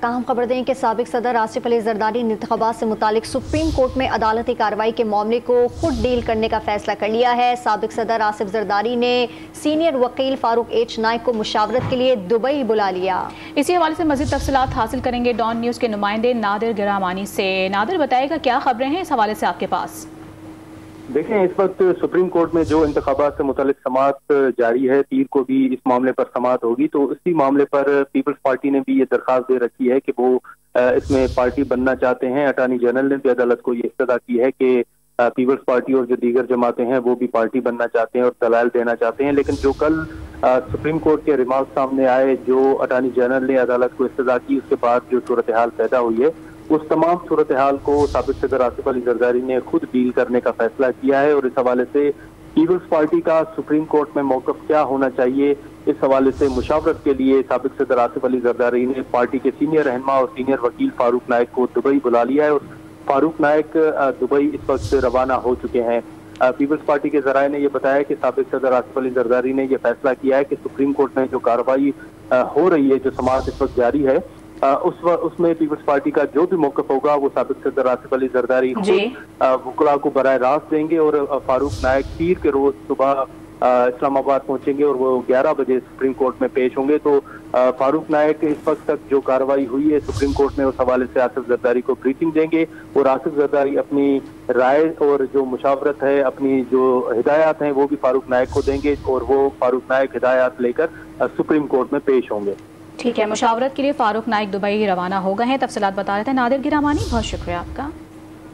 ताहम खबर दें कि साबिक सदर आसिफ अली जरदारी ने इंतखाबात से मुतालिक सुप्रीम कोर्ट में अदालती कार्रवाई के मामले को खुद डील करने का फैसला कर लिया है। साबिक सदर आसिफ जरदारी ने सीनियर वकील फारूक एच नाइक को मुशावरत के लिए दुबई बुला लिया। इसी हवाले से मज़ीद तफसीलात हासिल करेंगे डॉन न्यूज़ के नुमाइंदे नादिर गिरामानी से। नादिर, बताएगा क्या खबरें हैं इस हवाले से आपके पास? देखें, इस वक्त सुप्रीम कोर्ट में जो इंतखाबात से मुतालिक समाअत जारी है, पीर को भी इस मामले पर समाअत होगी, तो इसी मामले पर पीपल्स पार्टी ने भी ये दरख्वास्त दे रखी है कि वो इसमें पार्टी बनना चाहते हैं। अटॉर्नी जनरल ने भी अदालत को ये इस्तदा की है कि पीपल्स पार्टी और जो दीगर जमातें हैं वो भी पार्टी बनना चाहते हैं और दलाल देना चाहते हैं। लेकिन जो कल सुप्रीम कोर्ट के रिमार्क सामने आए, जो अटॉर्नी जनरल ने अदालत को इस्तदा की, उसके बाद जो सूरत हाल पैदा हुई है, उस तमाम सूरत हाल को साबिक सदर आसिफ अली जरदारी ने खुद डील करने का फैसला किया है। और इस हवाले से पीपल्स पार्टी का सुप्रीम कोर्ट में मौक़िफ़ क्या होना चाहिए, इस हवाले से मुशावरत के लिए साबिक सदर आसिफ अली जरदारी ने पार्टी के सीनियर रहनुमा और सीनियर वकील फारूक नाइक को दुबई बुला लिया है। और फारूक नाइक दुबई इस वक्त रवाना हो चुके हैं। पीपल्स पार्टी के ज़राए ने यह बताया कि साबिक सदर आसिफ अली जरदारी ने यह फैसला किया है कि सुप्रीम कोर्ट में जो कार्रवाई हो रही है, जो समाअत इस वक्त जारी है, उसमें पीपल्स पार्टी का जो भी मौक़िफ़ होगा वो साबिक सदर आसिफ अली जरदारी वकला को बराह रास्त देंगे। और फारूक नाइक पीर के रोज सुबह इस्लामाबाद पहुंचेंगे और वो 11 बजे सुप्रीम कोर्ट में पेश होंगे। तो फारूक नाइक इस वक्त तक जो कार्रवाई हुई है सुप्रीम कोर्ट में, उस हवाले से आसिफ जरदारी को ब्रीफिंग देंगे और आसिफ जरदारी अपनी राय और जो मुशावरत है, अपनी जो हिदायत हैं, वो भी फारूक नाइक को देंगे और वो फारूक नाइक हिदायत लेकर सुप्रीम कोर्ट में पेश होंगे। ठीक है, मुशावरत के लिए फारूक नाइक दुबई रवाना हो गए हैं। तफसीलात बता रहे थे नादिर गिरामानी, बहुत शुक्रिया आपका।